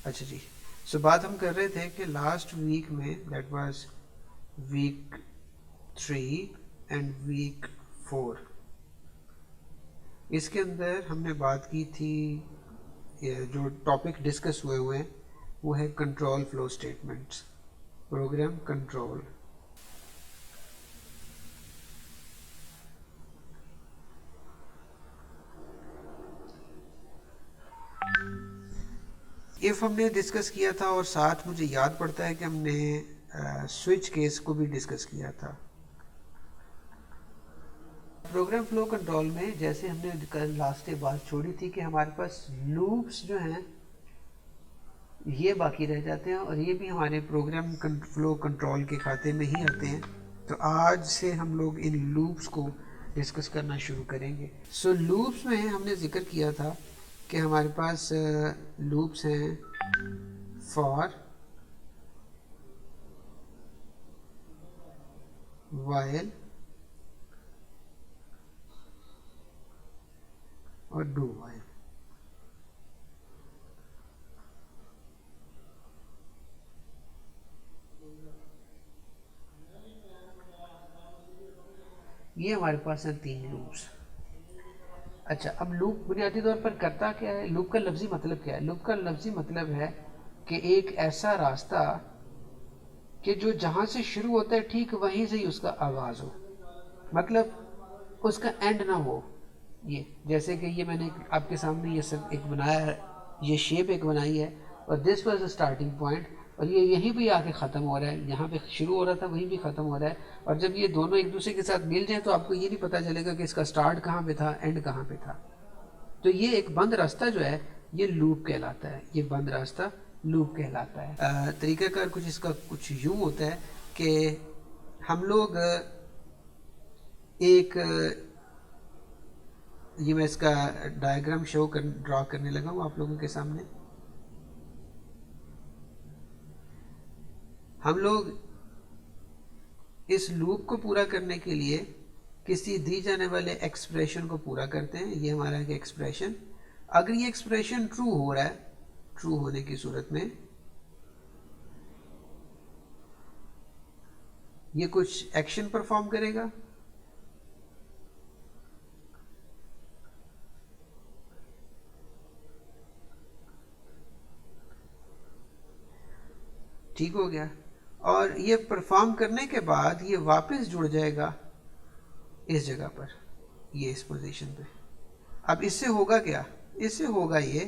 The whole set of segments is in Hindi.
अच्छा जी, सो बात हम कर रहे थे कि लास्ट वीक में, that was week 3 and week 4, इसके अंदर हमने बात की थी, जो टॉपिक डिस्कस हुए हुए हैं वो है control flow statements, program control. If हमने डिस्कस किया था, और साथ मुझे याद पड़ता है कि हमने स्विच केस को भी डिस्कस किया था। प्रोग्राम फ्लो कंट्रोल में जैसे हमने कल लास्ट डे बात छोड़ी थी कि हमारे पास लूप्स जो हैं ये बाकी रह जाते हैं, और ये भी हमारे प्रोग्राम फ्लो कंट्रोल के खाते में ही आते हैं। तो आज से हम लोग इन लूप्स को डिस्कस करना शुरू करेंगे। सो लूप्स में हमने जिक्र किया था कि हमारे पास लूप्स हैं फॉर, वाइल और डू वाइल। ये हमारे पास हैं 3 लूप्स। अच्छा, अब लूप बुनियादी तौर पर करता क्या है? लूप का लफ्जी मतलब क्या है? लूप का लफ्जी मतलब है कि एक ऐसा रास्ता कि जो जहाँ से शुरू होता है ठीक वहीं से ही उसका आगाज़ हो, मतलब उसका एंड ना हो। ये जैसे कि ये मैंने आपके सामने ये सब एक बनाया है, ये शेप एक बनाई है, और this was the starting point, और ये यहीं भी आके ख़त्म हो रहा है, यहाँ पे शुरू हो रहा था वहीं भी ख़त्म हो रहा है। और जब ये दोनों एक दूसरे के साथ मिल जाए तो आपको ये नहीं पता चलेगा कि इसका स्टार्ट कहाँ पे था, एंड कहाँ पे था। तो ये एक बंद रास्ता जो है ये लूप कहलाता है, ये बंद रास्ता लूप कहलाता है। तरीक़ाकार कुछ इसका कुछ यूँ होता है कि हम लोग एक, ये मैं इसका डायग्राम ड्रा करने लगा हूँ आप लोगों के सामने। हम लोग इस लूप को पूरा करने के लिए किसी दी जाने वाले एक्सप्रेशन को पूरा करते हैं। ये हमारा एक एक्सप्रेशन, अगर ये एक्सप्रेशन ट्रू हो रहा है, ट्रू होने की सूरत में ये कुछ एक्शन परफॉर्म करेगा। ठीक हो गया, और ये परफॉर्म करने के बाद ये वापस जुड़ जाएगा इस जगह पर, ये इस पोजीशन पे। अब इससे होगा क्या? इससे होगा ये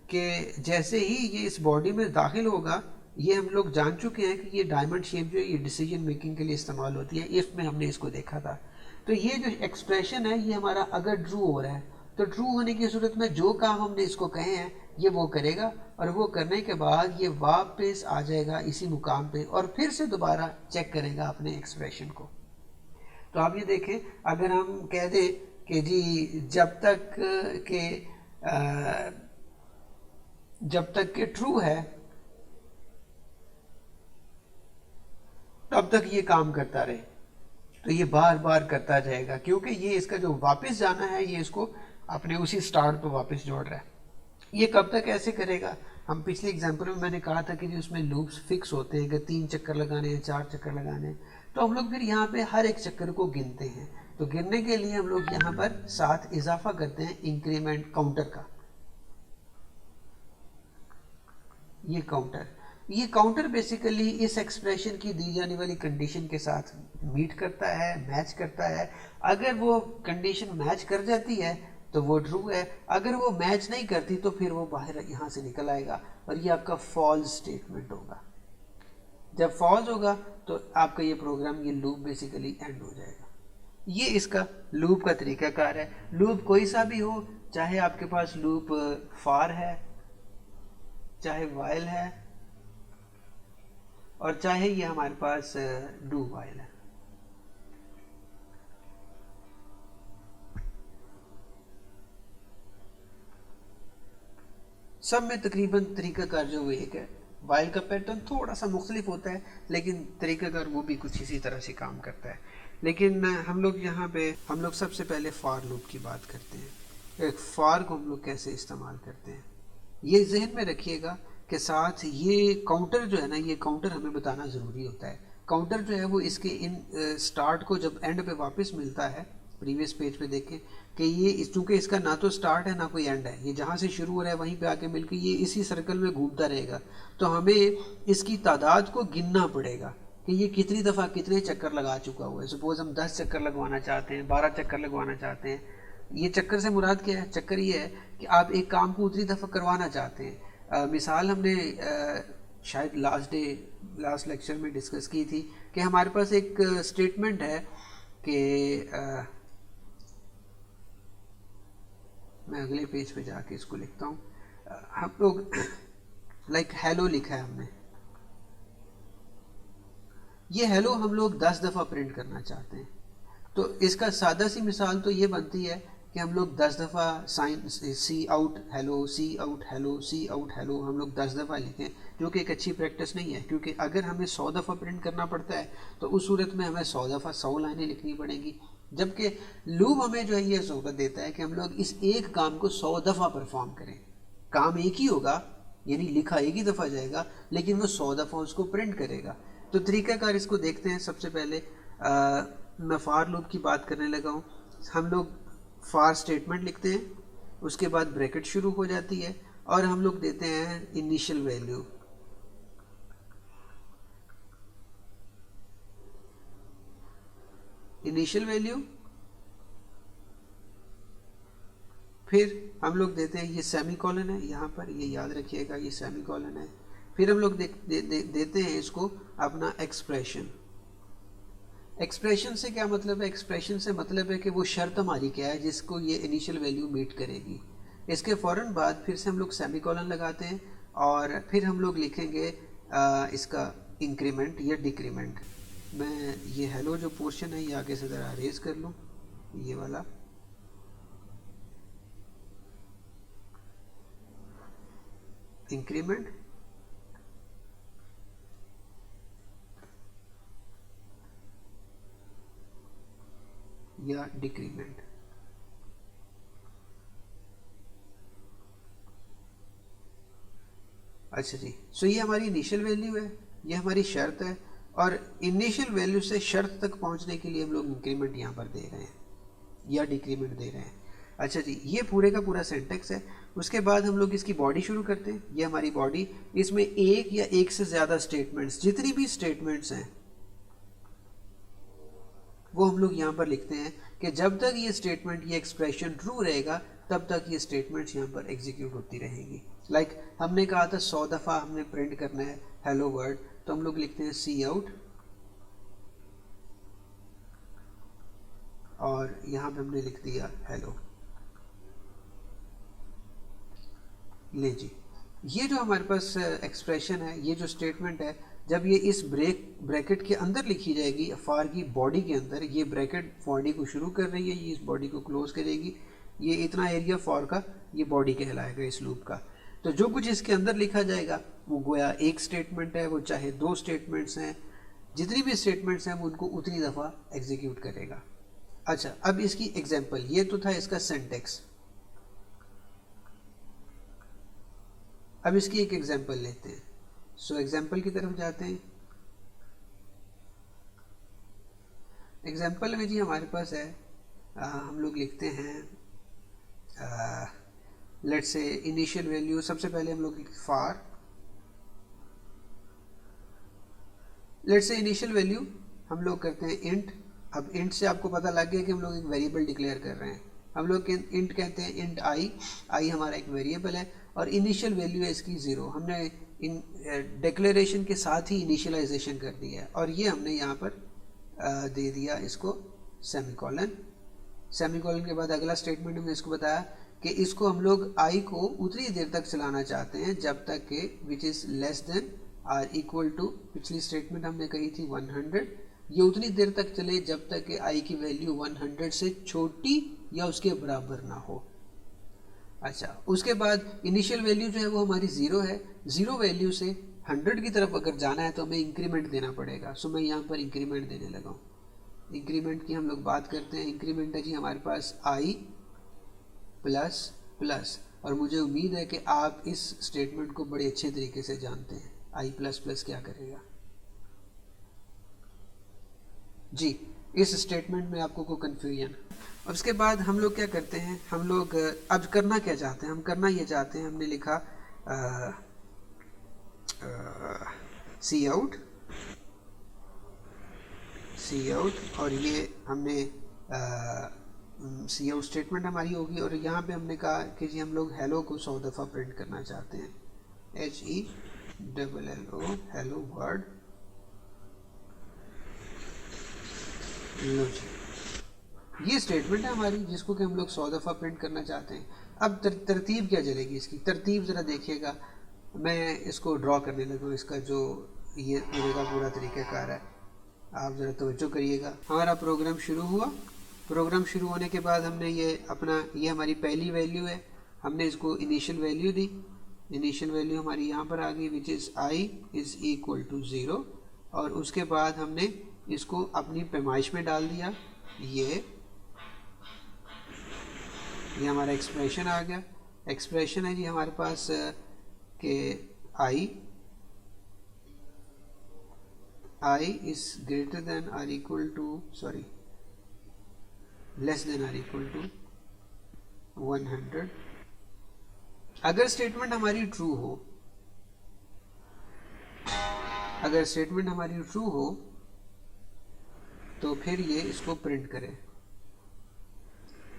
कि जैसे ही ये इस बॉडी में दाखिल होगा, ये हम लोग जान चुके हैं कि ये डायमंड शेप जो है ये डिसीजन मेकिंग के लिए इस्तेमाल होती है। इफ में हमने इसको देखा था। तो ये जो एक्सप्रेशन है ये हमारा अगर ट्रू हो रहा है, तो ट्रू होने की सूरत में जो काम हमने इसको कहे हैं ये वो करेगा, और वो करने के बाद ये वापस आ जाएगा इसी मुकाम पे, और फिर से दोबारा चेक करेगा अपने एक्सप्रेशन को। तो आप ये देखें, अगर हम कह दें कि जी जब तक के ट्रू है तब तक ये काम करता रहे, तो ये बार बार करता जाएगा, क्योंकि ये इसका जो वापस जाना है ये इसको अपने उसी स्टार्ट पर वापस जोड़ रहा है। ये कब तक ऐसे करेगा? हम पिछले एग्जाम्पल में मैंने कहा था कि जो उसमें लूप्स फिक्स होते हैं कि 3 चक्कर लगाने हैं, 4 चक्कर लगाने हैं, तो हम लोग फिर यहाँ पे हर एक चक्कर को गिनते हैं। तो गिनने के लिए हम लोग यहाँ पर साथ इजाफा करते हैं इंक्रीमेंट काउंटर का। ये काउंटर बेसिकली इस एक्सप्रेशन की दी जाने वाली कंडीशन के साथ मीट करता है, मैच करता है। अगर वो कंडीशन मैच कर जाती है तो वो ट्रू है, अगर वो मैच नहीं करती तो फिर वो बाहर यहाँ से निकल आएगा, और ये आपका फॉल्स स्टेटमेंट होगा। जब फॉल्स होगा तो आपका ये प्रोग्राम, ये लूप बेसिकली एंड हो जाएगा। ये इसका लूप का तरीकाकार है। लूप कोई सा भी हो, चाहे आपके पास लूप फॉर है, चाहे वाइल है, और चाहे ये हमारे पास डू वाइल है। सब में तकरीबन तरीकाकार जो वो एक है। वाइल का पैटर्न थोड़ा सा मुख्तलिफ होता है, लेकिन तरीकाकार वो भी कुछ इसी तरह से काम करता है। लेकिन हम लोग यहाँ पे हम लोग सबसे पहले फॉर लूप की बात करते हैं। एक फॉर को हम लोग कैसे इस्तेमाल करते हैं, ये जहन में रखिएगा के साथ ये काउंटर जो है ना, ये काउंटर हमें बताना ज़रूरी होता है। काउंटर जो है वो इसके इन स्टार्ट को जब एंड पे वापस मिलता है, प्रीवियस पेज पे देखें कि ये चूँकि इसका ना तो स्टार्ट है ना कोई एंड है, ये जहाँ से शुरू हो रहा है वहीं पे आके मिलकर ये इसी सर्कल में घूमता रहेगा, तो हमें इसकी तादाद को गिनना पड़ेगा कि ये कितनी दफ़ा कितने चक्कर लगा चुका हुआ है। सपोज़ हम 10 चक्कर लगवाना चाहते हैं, 12 चक्कर लगवाना चाहते हैं। ये चक्कर से मुराद क्या है? चक्कर ये है कि आप एक काम को उतनी दफ़ा करवाना चाहते हैं। मिसाल हमने शायद लास्ट लेक्चर में डिस्कस की थी कि हमारे पास एक स्टेटमेंट है कि मैं अगले पेज पे जाके इसको लिखता हूँ। हम लोग लाइक हेलो लिखा है हमने, ये हेलो हम लोग 10 दफ़ा प्रिंट करना चाहते हैं। तो इसका सादा सी मिसाल तो ये बनती है कि हम लोग 10 दफ़ा साइन सी आउट हेलो, सी आउट हेलो, सी आउट हेलो हम लोग 10 दफ़ा लिखें, जो कि एक अच्छी प्रैक्टिस नहीं है, क्योंकि अगर हमें 100 दफ़ा प्रिंट करना पड़ता है तो उस सूरत में हमें 100 दफ़ा 100 लाइनें लिखनी पड़ेंगी। जबकि लूप हमें जो है ये ज़रूरत देता है कि हम लोग इस एक काम को 100 दफ़ा परफॉर्म करें। काम एक ही होगा, यानी लिखा एक ही दफ़ा जाएगा, लेकिन वो 100 दफ़ा उसको प्रिंट करेगा। तो तरीक़ाकार इसको देखते हैं। सबसे पहले मैं फार लूप की बात करने लगा हूँ। हम लोग फार स्टेटमेंट लिखते हैं, उसके बाद ब्रैकेट शुरू हो जाती है और हम लोग देते हैं इनिशियल वैल्यू। इनिशियल वैल्यू, फिर हम लोग देते हैं ये सेमीकोलन है यहाँ पर, ये याद रखिएगा ये सेमीकोलन है। फिर हम लोग देते हैं इसको अपना एक्सप्रेशन। एक्सप्रेशन से क्या मतलब है? एक्सप्रेशन से मतलब है कि वो शर्त हमारी क्या है जिसको ये इनिशियल वैल्यू मीट करेगी। इसके फ़ौरन बाद फिर से हम लोग सेमीकोलन लगाते हैं और फिर हम लोग लिखेंगे इसका इंक्रीमेंट या डिक्रीमेंट। मैं ये हेलो जो पोर्शन है ये आगे से ज़रा रेज कर लूँ, ये वाला। इंक्रीमेंट या डिक्रीमेंट। अच्छा जी, सो ये हमारी इनिशियल वैल्यू है, ये हमारी शर्त है, और इनिशियल वैल्यू से शर्त तक पहुंचने के लिए हम लोग इंक्रीमेंट यहाँ पर दे रहे हैं या डिक्रीमेंट दे रहे हैं। अच्छा जी, ये पूरे का पूरा सिंटेक्स है। उसके बाद हम लोग इसकी बॉडी शुरू करते हैं। ये हमारी बॉडी, इसमें एक या एक से ज़्यादा स्टेटमेंट्स, जितनी भी स्टेटमेंट्स हैं वो हम लोग यहाँ पर लिखते हैं कि जब तक ये स्टेटमेंट, ये एक्सप्रेशन ट्रू रहेगा तब तक ये स्टेटमेंट्स यहाँ पर एग्जीक्यूट होती रहेंगी। लाइक हमने कहा था 100 दफ़ा हमने प्रिंट करना है हेलो वर्ड, तो हम लोग लिखते हैं सी आउट और यहाँ पे हमने लिख दिया हेलो। ले जी, ये जो हमारे पास एक्सप्रेशन है, ये जो स्टेटमेंट है, जब ये इस ब्रैकेट के अंदर लिखी जाएगी, फार की बॉडी के अंदर, ये ब्रैकेट बॉडी को शुरू कर रही है, ये इस बॉडी को क्लोज करेगी, ये इतना एरिया फॉर का ये बॉडी कहलाएगा इस लूप का। तो जो कुछ इसके अंदर लिखा जाएगा वो गोया एक स्टेटमेंट है, वो चाहे 2 स्टेटमेंट्स हैं, जितनी भी स्टेटमेंट्स हैं वो उनको उतनी दफ़ा एग्जीक्यूट करेगा। अच्छा, अब इसकी एग्जाम्पल, ये तो था इसका सिंटेक्स। अब इसकी एक एग्जाम्पल लेते हैं। सो एग्जाम्पल की तरफ जाते हैं। एग्जाम्पल में जी हमारे पास है, हम लोग लिखते हैं लेट्स से इनिशियल वैल्यू। सबसे पहले हम लोग फार, लेट्स से इनिशियल वैल्यू हम लोग करते हैं इंट। अब इंट से आपको पता लग गया कि हम लोग एक वेरिएबल डिक्लेयर कर रहे हैं। हम लोग इंट कहते हैं इंट आई हमारा एक वेरिएबल है और इनिशियल वैल्यू है इसकी 0। हमने इन डिक्लेरेशन के साथ ही इनिशियलाइजेशन कर दिया है और ये हमने यहाँ पर दे दिया इसको सेमीकोलन। सेमीकोलन के बाद अगला स्टेटमेंट हमने इसको बताया कि इसको हम लोग आई को उतनी देर तक चलाना चाहते हैं जब तक कि which is less than or equal to, पिछली स्टेटमेंट हमने कही थी 100, ये उतनी देर तक चले जब तक कि आई की वैल्यू 100 से छोटी या उसके बराबर ना हो। अच्छा, उसके बाद इनिशियल वैल्यू जो है वो हमारी 0 है। 0 वैल्यू से 100 की तरफ अगर जाना है तो हमें इंक्रीमेंट देना पड़ेगा। सो मैं यहाँ पर इंक्रीमेंट देने लगा हूँ। इंक्रीमेंट की हम लोग बात करते हैं। इंक्रीमेंट है जी हमारे पास आई प्लस प्लस, और मुझे उम्मीद है कि आप इस स्टेटमेंट को बड़े अच्छे तरीके से जानते हैं। आई प्लस प्लस क्या करेगा जी, इस स्टेटमेंट में आपको कोई कन्फ्यूजन। और उसके बाद हम लोग क्या करते हैं, हम लोग अब करना क्या चाहते हैं, हम करना ये चाहते हैं, हमने लिखा सी आउट और ये हमने सी आउट स्टेटमेंट हमारी होगी। और यहाँ पे हमने कहा कि जी हम लोग हेलो को 100 दफ़ा प्रिंट करना चाहते हैं, HELLO हेलो वर्ड। लो जी, ये स्टेटमेंट है हमारी जिसको कि हम लोग 100 दफ़ा प्रिंट करना चाहते हैं। अब तरतीब क्या चलेगी इसकी, तरतीब ज़रा देखिएगा, मैं इसको ड्रॉ करने लगा, इसका जो ये पूरे का पूरा तरीक़ाकार है, आप ज़रा तवज्जो करिएगा। हमारा प्रोग्राम शुरू हुआ, प्रोग्राम शुरू होने के बाद हमने ये अपना, ये हमारी पहली वैल्यू है, हमने इसको इनिशियल वैल्यू दी, इनिशियल वैल्यू हमारी यहाँ पर आ गई which is i is equal to 0। और उसके बाद हमने इसको अपनी पैमाइश में डाल दिया, ये हमारा एक्सप्रेशन आ गया। एक्सप्रेशन है जी हमारे पास कि i is greater than or equal to, sorry, less than or equal to 100। अगर स्टेटमेंट हमारी ट्रू हो, अगर स्टेटमेंट हमारी ट्रू हो तो फिर ये इसको प्रिंट करें।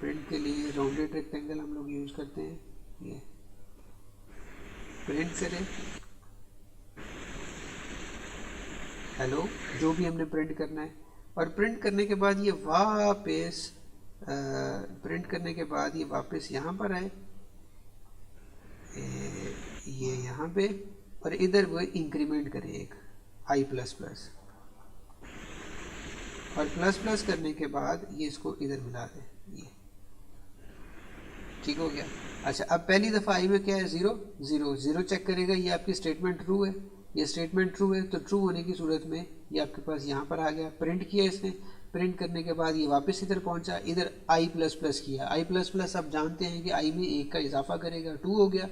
प्रिंट के लिए राउंडेड रेक्टेंगल हम लोग यूज करते हैं, ये प्रिंट करें हेलो, जो भी हमने प्रिंट करना है। और प्रिंट करने के बाद ये वापस प्रिंट करने के बाद ये वापस यहाँ पर आए, ये यहाँ पे, और इधर वो इंक्रीमेंट करे एक i प्लस प्लस, और प्लस प्लस करने के बाद ये इसको इधर मिला दे, ये ठीक हो गया। अच्छा, अब पहली दफ़ा i में क्या है, 0 0 0 चेक करेगा, ये आपकी स्टेटमेंट ट्रू है, ये स्टेटमेंट ट्रू है, तो ट्रू होने की सूरत में ये आपके पास यहाँ पर आ गया। प्रिंट किया इसने, प्रिंट करने के बाद ये वापस इधर पहुँचा, इधर i प्लस प्लस किया, i प्लस प्लस आप जानते हैं कि i में 1 का इजाफा करेगा, 2 हो गया,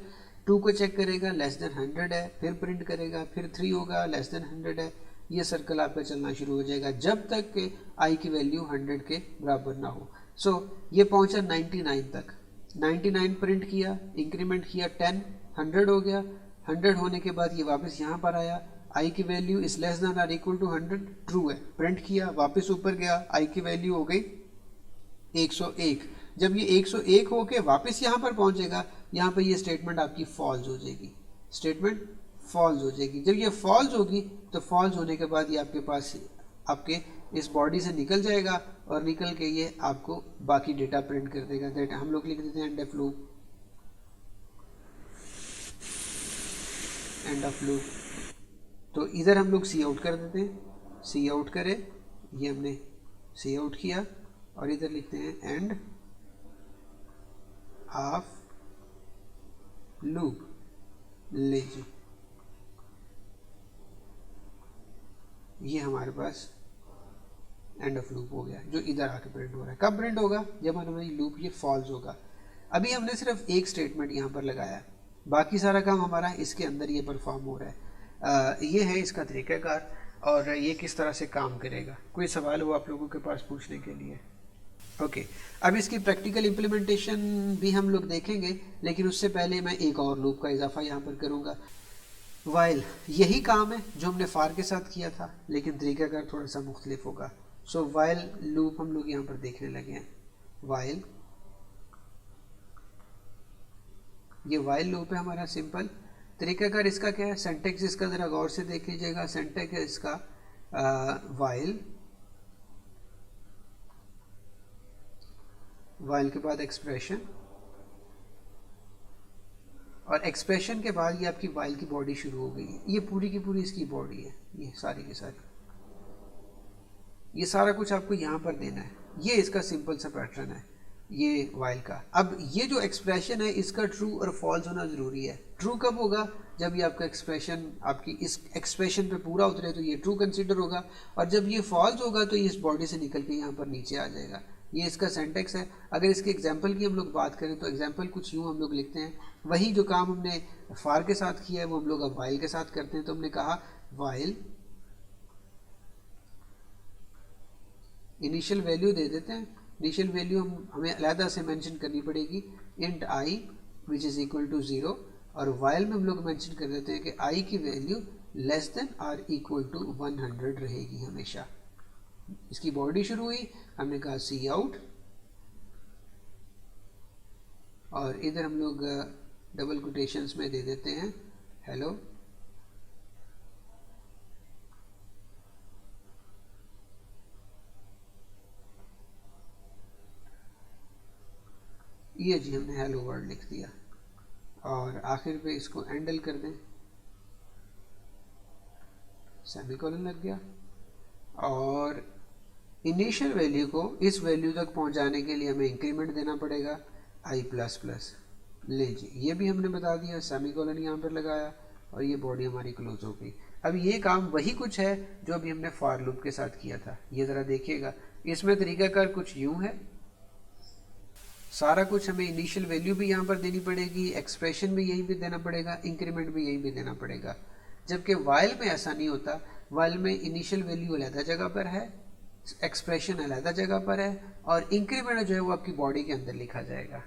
2 को चेक करेगा, लेस देन 100 है, फिर प्रिंट करेगा, फिर 3 होगा, लेस देन 100 है। ये सर्कल आपका चलना शुरू हो जाएगा जब तक कि i की वैल्यू 100 के बराबर ना हो। सो ये पहुँचा 99 तक, 99 प्रिंट किया, इंक्रीमेंट किया 10, 100 हो गया, 100 होने के बाद ये वापस यहाँ पर आया, i की वैल्यू इज लेस देन और इक्वल टू 100, ट्रू है, प्रिंट किया, वापस ऊपर गया, i की वैल्यू हो गई 101। जब ये 101 होके वापस यहाँ पर पहुँचेगा, यहाँ पर ये स्टेटमेंट आपकी फॉल्स हो जाएगी, स्टेटमेंट फॉल्स हो जाएगी। जब ये फॉल्स होगी तो फॉल्स होने के बाद ये आपके पास आपके इस बॉडी से निकल जाएगा, और निकल के ये आपको बाकी डेटा प्रिंट कर देगा। दैट हम लोग लिख देते हैं end of loop, end of loop. तो इधर हम लोग सी आउट कर देते हैं, सी आउट करें, ये हमने सी आउट किया, और इधर लिखते हैं एंड ऑफ लूप। लीजिए, ये हमारे पास एंड ऑफ लूप हो गया, जो इधर आके प्रिंट हो रहा है। कब प्रिंट होगा, जब हमारी लूप ये फॉल्स होगा। अभी हमने सिर्फ एक स्टेटमेंट यहाँ पर लगाया, बाकी सारा काम हमारा इसके अंदर ये परफॉर्म हो रहा है। ये है इसका तरीक़ाकार, और ये किस तरह से काम करेगा। कोई सवाल हो आप लोगों के पास पूछने के लिए? ओके, अब इसकी प्रैक्टिकल इम्प्लीमेंटेशन भी हम लोग देखेंगे, लेकिन उससे पहले मैं एक और लूप का इजाफा यहाँ पर करूँगा। वाइल, यही काम है जो हमने फार के साथ किया था, लेकिन तरीक़ाकार थोड़ा सा मुख्तलिफ होगा। सो वाइल लूप हम लोग यहाँ पर देखने लगे हैं। वाइल, ये वाइल लूप है हमारा सिंपल। तरीक़ाकार इसका क्या है, सिंटैक्स इसका ज़रा गौर से देख लीजिएगा। सिंटैक्स है इसका वाइल, वाइल के बाद एक्सप्रेशन, और एक्सप्रेशन के बाद ये आपकी वाइल की बॉडी शुरू हो गई है। ये पूरी की पूरी इसकी बॉडी है, ये सारी की सारी, ये सारा कुछ आपको यहाँ पर देना है। ये इसका सिंपल सा पैटर्न है ये वाइल का। अब ये जो एक्सप्रेशन है इसका ट्रू और फॉल्स होना ज़रूरी है। ट्रू कब होगा, जब ये आपका एक्सप्रेशन आपकी इस एक्सप्रेशन पे पूरा उतरे तो ये ट्रू कंसीडर होगा, और जब ये फॉल्स होगा तो ये इस बॉडी से निकल के यहाँ पर नीचे आ जाएगा। ये इसका सिंटैक्स है। अगर इसके एग्जाम्पल की हम लोग बात करें तो एग्जाम्पल कुछ यूँ हम लोग लिखते हैं, वही जो काम हमने फार के साथ किया है वो हम लोग अब वाइल के साथ करते हैं। तो हमने कहा वाइल इनिशियल वैल्यू दे देते हैं। इनिशियल वैल्यू हमें अलहदा से मेंशन करनी पड़ेगी, int I which is equal to 0, और वाइल में हम लोग मेंशन कर देते हैं कि आई की value less than or equal to 100 रहेगी हमेशा। इसकी बॉडी शुरू हुई, हमने कहा सी आउट, और इधर हम लोग डबल कोटेशंस में दे देते हैं हेलो। ये जी हमने हेलो वर्ड लिख दिया, और आखिर पे इसको एंडल कर दें, सेमीकोलन लग गया। और इनिशियल वैल्यू को इस वैल्यू तक पहुंचाने के लिए हमें इंक्रीमेंट देना पड़ेगा आई प्लस प्लस। ले जी ये भी हमने बता दिया, सेमीकोलन यहाँ पर लगाया, और ये बॉडी हमारी क्लोज हो गई। अब ये काम वही कुछ है जो अभी हमने फॉर लूप के साथ किया था। ये ज़रा देखिएगा, इसमें तरीकाकार कुछ यूँ है, सारा कुछ हमें इनिशियल वैल्यू भी यहाँ पर देनी पड़ेगी, एक्सप्रेशन भी यहीं पे देना पड़ेगा, इंक्रीमेंट भी यहीं पे देना पड़ेगा। जबकि वाइल में ऐसा नहीं होता, वाइल में इनिशियल वैल्यू अलहदा जगह पर है, एक्सप्रेशन अलहदा जगह पर है, और इंक्रीमेंट जो है वो आपकी बॉडी के अंदर लिखा जाएगा।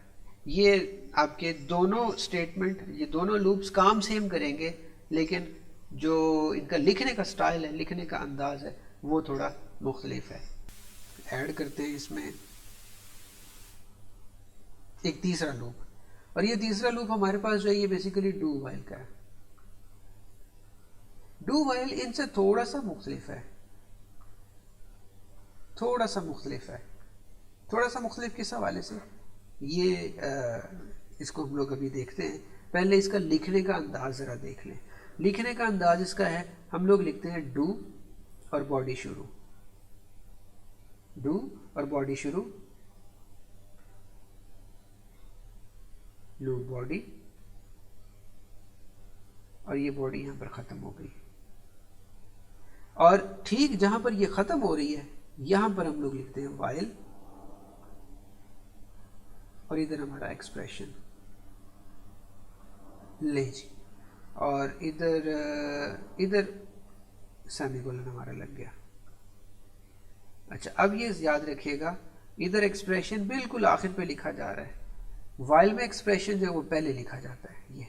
ये आपके दोनों स्टेटमेंट, ये दोनों लूप्स काम सेम करेंगे, लेकिन जो इनका लिखने का स्टाइल है, लिखने का अंदाज है, वो थोड़ा मुख्तलिफ है। ऐड करते हैं इसमें एक तीसरा लूप, और ये तीसरा लूप हमारे पास जो है ये बेसिकली डू वाइल का है। डू वाइल इनसे थोड़ा सा मुख्तलिफ है, थोड़ा सा मुख्तलिफ है। थोड़ा सा मुख्तलिफ किस हवाले से, ये इसको हम लोग अभी देखते हैं। पहले इसका लिखने का अंदाज ज़रा देख लें। लिखने का अंदाज इसका है, हम लोग लिखते हैं डू और बॉडी शुरू, डू और बॉडी शुरू, लूप बॉडी, और ये बॉडी यहां पर ख़त्म हो गई। और ठीक जहां पर ये ख़त्म हो रही है यहां पर हम लोग लिखते हैं वाइल, और इधर हमारा एक्सप्रेशन ले जी, और इधर सेमीकोलन हमारा लग गया। अच्छा अब ये याद रखिएगा, इधर एक्सप्रेशन बिल्कुल आखिर पे लिखा जा रहा है, वाइल में एक्सप्रेशन जो है वो पहले लिखा जाता है ये,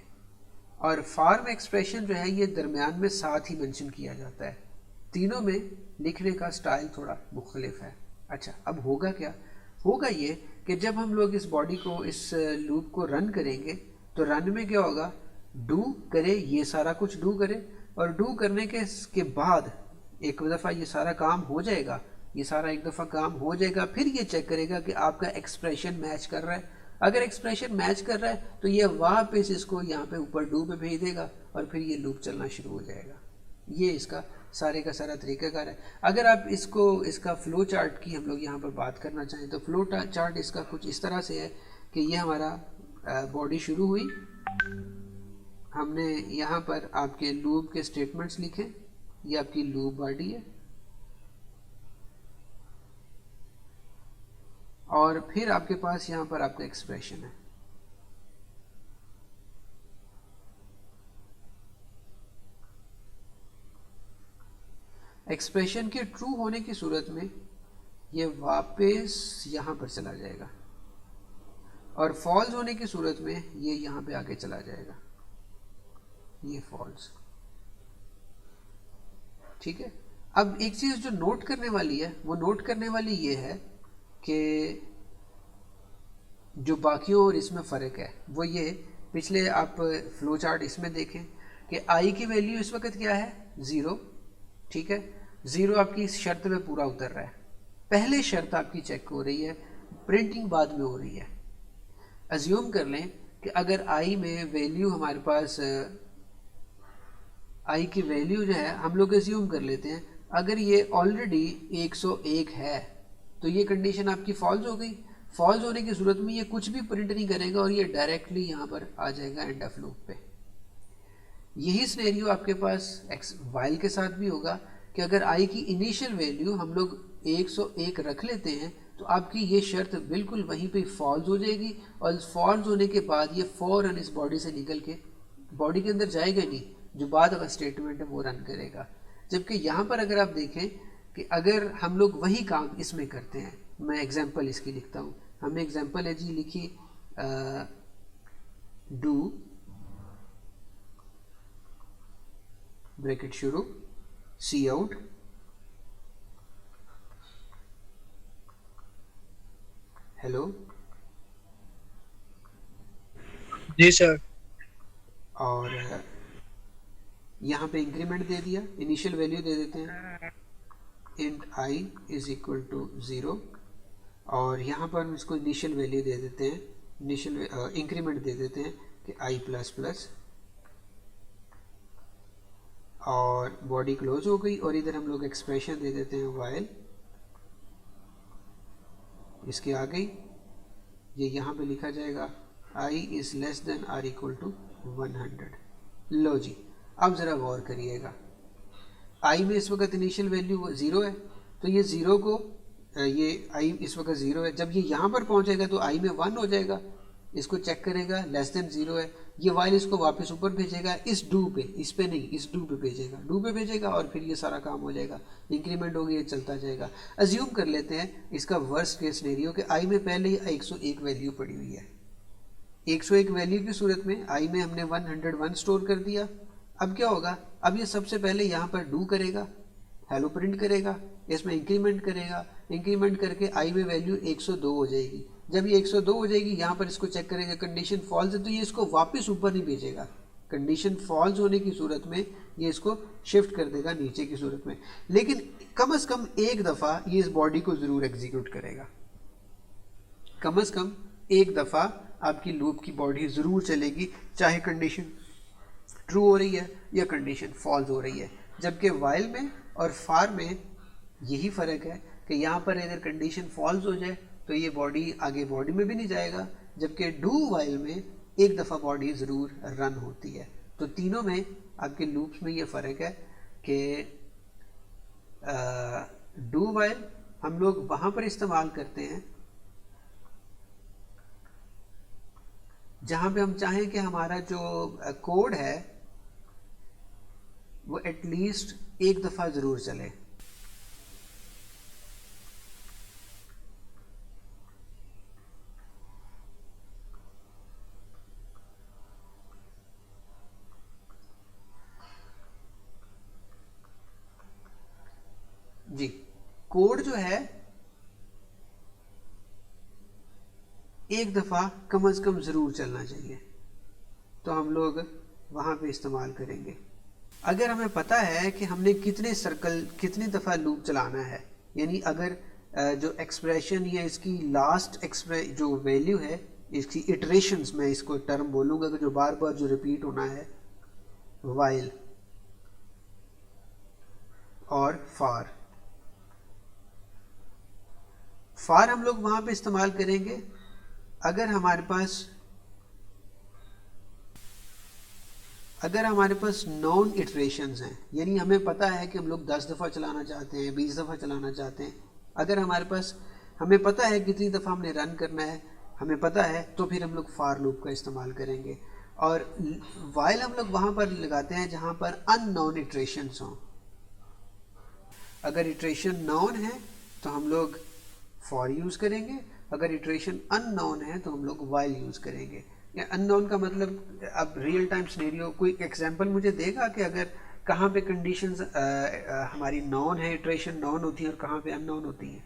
और फार में एक्सप्रेशन जो है ये दरमियान में साथ ही मेंशन किया जाता है। तीनों में लिखने का स्टाइल थोड़ा मुख्तलिफ है। अच्छा अब होगा क्या, होगा ये कि जब हम लोग इस बॉडी को, इस लूप को रन करेंगे, तो रन में क्या होगा, डू करे, ये सारा कुछ डू करे, और डू करने के बाद एक दफ़ा ये सारा काम हो जाएगा, ये सारा एक दफ़ा काम हो जाएगा, फिर ये चेक करेगा कि आपका एक्सप्रेशन मैच कर रहा है। अगर एक्सप्रेशन मैच कर रहा है तो ये वापस इसको यहाँ पे ऊपर डू पे भेज देगा, और फिर ये लूप चलना शुरू हो जाएगा। ये इसका सारे का सारा तरीकाकार है। अगर आप इसका फ्लो चार्ट की हम लोग यहाँ पर बात करना चाहें तो फ्लो चार्ट इसका कुछ इस तरह से है कि ये हमारा बॉडी शुरू हुई, हमने यहाँ पर आपके लूप के स्टेटमेंट्स लिखे, ये आपकी लूप बॉडी है, और फिर आपके पास यहाँ पर आपका एक्सप्रेशन है। एक्सप्रेशन के ट्रू होने की सूरत में ये वापस यहाँ पर चला जाएगा, और फॉल्स होने की सूरत में ये यहाँ पे आगे चला जाएगा, ये फॉल्स। ठीक है, अब एक चीज़ जो नोट करने वाली है, वो नोट करने वाली ये है कि जो बाकियों और इसमें फ़र्क है वो ये, पिछले आप फ्लो चार्ट इसमें देखें कि आई की वैल्यू इस वक्त क्या है, 0। ठीक है, 0 आपकी इस शर्त में पूरा उतर रहा है, पहले शर्त आपकी चेक हो रही है, प्रिंटिंग बाद में हो रही है। अज्यूम कर लें कि अगर आई में वैल्यू हमारे पास, आई की वैल्यू जो है हम लोग अज्यूम कर लेते हैं, अगर ये ऑलरेडी 101 है तो ये कंडीशन आपकी फॉल्स हो गई। फॉल्स होने की सूरत में ये कुछ भी प्रिंट नहीं करेगा, और ये डायरेक्टली यहाँ पर आ जाएगा एंड ऑफ लूप पे। यही सिनेरियो आपके पास वाइल के साथ भी होगा कि अगर आई की इनिशियल वैल्यू हम लोग 101 रख लेते हैं तो आपकी ये शर्त बिल्कुल वहीं पे फॉल्स हो जाएगी, और फॉल्स होने के बाद ये फ़ौरन इस बॉडी से निकल के बॉडी के अंदर जाएगा नहीं, जो बाद का स्टेटमेंट है वो रन करेगा। जबकि यहाँ पर अगर आप देखें कि अगर हम लोग वही काम इसमें करते हैं, मैं एग्जांपल इसकी लिखता हूँ, हमने एग्जांपल है जी लिखी डू ब्रैकेट शुरू सी आउट हेलो जी सर। और यहाँ पे इंक्रीमेंट दे दिया, इनिशियल वैल्यू दे देते हैं int I is equal to 0, और यहाँ पर हम इसको इनिशियल वैल्यू दे देते हैं, इनिशियल इंक्रीमेंट दे देते हैं कि आई प्लस प्लस, और बॉडी क्लोज हो गई, और इधर हम लोग एक्सप्रेशन दे देते हैं वाइल, इसके आ गई, ये यहाँ पे लिखा जाएगा I is less than or equal to 100। लो जी, अब ज़रा गौर करिएगा, आई में इस वक्त इनिशियल वैल्यू 0 है, तो ये 0 को ये आई इस वक्त 0 है, जब ये यहाँ पर पहुँचेगा तो आई में 1 हो जाएगा, इसको चेक करेगा लेस देन 0 है, ये वाइल इसको वापस ऊपर भेजेगा इस डू पे, इस पे नहीं, इस डू पे भेजेगा, डू पे भेजेगा, और फिर ये सारा काम हो जाएगा, इंक्रीमेंट हो गया, ये चलता जाएगा। अज्यूम कर लेते हैं इसका वर्स्ट केस सिनेरियो कि आई में पहले ही 101 वैल्यू पड़ी हुई है, 101 वैल्यू की सूरत में आई में हमने 101 स्टोर कर दिया। अब क्या होगा, अब ये सबसे पहले यहाँ पर डू करेगा, हेलो प्रिंट करेगा, इसमें इंक्रीमेंट करेगा, इंक्रीमेंट करके आई में वैल्यू 102 हो जाएगी, जब ये 102 हो जाएगी यहाँ पर इसको चेक करेगा, कंडीशन फॉल्स है तो ये इसको वापस ऊपर नहीं भेजेगा, कंडीशन फॉल्स होने की सूरत में ये इसको शिफ्ट कर देगा नीचे की सूरत में, लेकिन कम से कम एक दफ़ा ये इस बॉडी को ज़रूर एग्जीक्यूट करेगा, कम से कम एक दफ़ा आपकी लूप की बॉडी ज़रूर चलेगी, चाहे कंडीशन ट्रू हो रही है या कंडीशन फॉल्स हो रही है। जबकि वाइल में और फार में यही फ़र्क है कि यहाँ पर अगर कंडीशन फॉल्स हो जाए तो ये बॉडी आगे बॉडी में भी नहीं जाएगा, जबकि डू वाइल में एक दफ़ा बॉडी ज़रूर रन होती है। तो तीनों में आपके लूप्स में ये फ़र्क है कि डू वाइल हम लोग वहाँ पर इस्तेमाल करते हैं जहाँ पे हम चाहें कि हमारा जो कोड है वो एटलीस्ट एक दफ़ा ज़रूर चले। जी, कोड जो है एक दफ़ा कम से कम ज़रूर चलना चाहिए, तो हम लोग वहाँ पे इस्तेमाल करेंगे। अगर हमें पता है कि हमने कितने सर्कल कितनी दफ़ा लूप चलाना है, यानी अगर जो एक्सप्रेशन या इसकी लास्ट जो वैल्यू है, इसकी इटरेशंस, मैं इसको टर्म बोलूँगा कि जो बार बार जो रिपीट होना है, वाइल और फार हम लोग वहाँ पे इस्तेमाल करेंगे अगर हमारे पास नॉन इटरेशंस हैं, यानी हमें पता है कि हम लोग 10 दफ़ा चलाना चाहते हैं, 20 दफ़ा चलाना चाहते हैं, अगर हमें पता है कितनी दफ़ा हमने रन करना है, हमें पता है, तो फिर हम लोग फार लूप का इस्तेमाल करेंगे। और वाइल हम लोग वहाँ पर लगाते हैं जहाँ पर अननोन इटरेशंस हों। अगर इटरेशन नॉन है तो हम लोग फॉर यूज़ करेंगे, अगर इटरेशन अननोन है तो हम लोग वाइल यूज़ करेंगे। या अननोन का मतलब, अब रियल टाइम सिनेरियो कोई एग्जांपल मुझे देगा कि अगर कहाँ पे कंडीशंस हमारी नॉन है, इटरेशन नॉन होती है और कहाँ पे अननोन होती है?